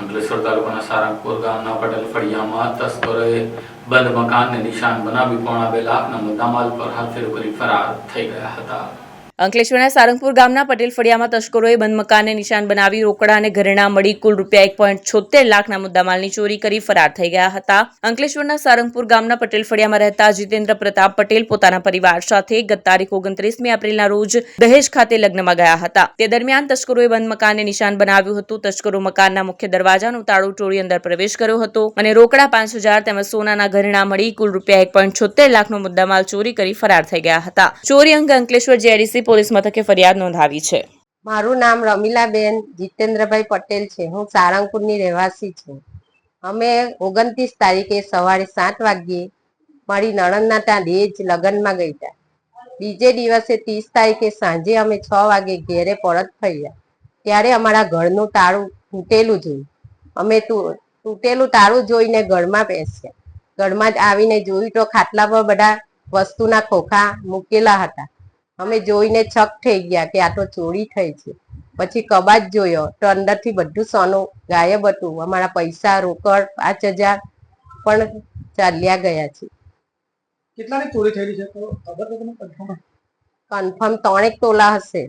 અંકલેશ્વર તાલુકાના સારંગપુર ગામના પટેલ ફળિયામાં તસ્કરોએ બંધ મકાનને નિશાન બનાવી 2.2 લાખના મુદ્દામાલ પર હાથફેરો કરી ફરાર થઈ ગયા હતા। અંકલેશ્વરના સારંગપુર ગામના પટેલ ફળિયામાં તસ્કરોએ બંધ મકાનને નિશાન બનાવી રોકડા અને ઘરેણાં મળી કુલ ₹1.76 લાખના મુદ્દામાલની ચોરી કરી ફરાર થઈ ગયા હતા। અંકલેશ્વરના સારંગપુર ગામના પટેલ ફળિયામાં રહેતા જીતેન્દ્ર પ્રતાપ પટેલ પોતાના પરિવાર સાથે ગત તારીખ 29મી એપ્રિલના રોજ દહેજ ખાતે લગ્નમાં ગયા હતા। તે દરમિયાન તસ્કરોએ બંધ મકાનને નિશાન બનાવ્યું હતું। તસ્કરો મકાનના મુખ્ય દરવાજાનું તાળું તોડી અંદર પ્રવેશ કર્યો હતો અને રોકડા 5,000 તેમજ સોનાના ઘરેણાં મળી કુલ ₹1.76 લાખનો મુદ્દામાલ ચોરી કરી ફરાર થઈ ગયા હતા। ચોરી અંગે અંકલેશ્વર જેડીસી પોલીસ મથકે ફરિયાદ નોંધાવી છે। મારું નામ રમીલાબેન જીતેન્દ્રભાઈ પટેલ છે। હું સારંગપુરની રહેવાસી છું। અમે 29 તારીખે સવારે 7 વાગ્યે મારી નણંદના ત્યાં દહેજ લગ્નમાં ગઈ હતા। બીજે દિવસે 30 તારીખે સાંજે અમે 6 વાગે ઘેરે પરત ફર્યા ત્યારે અમારા ઘરનું તાળું તૂટેલું જોયું। અમે તૂટેલું તાળું જોઈને ઘરમાં બેસ્યા। ઘરમાં જ આવીને જોયું તો ખાટલા પર બધા વસ્તુના ખોખા મૂકેલા હતા। અમે જોઈને છક થઈ ગયા કે આ તો ચોરી થઈ છે। પછી કબાટ જોયો તો અંદરથી બધું સોનું ગાયબ હતું। અમારા પૈસા રોકડ 5,000 પણ ચાલ્યા ગયા છે। કેટલાની ચોરી થયેલી છે તો ખબર છે તમને કન્ફર્મ? કન્ફર્મ 3 તોલા હશે।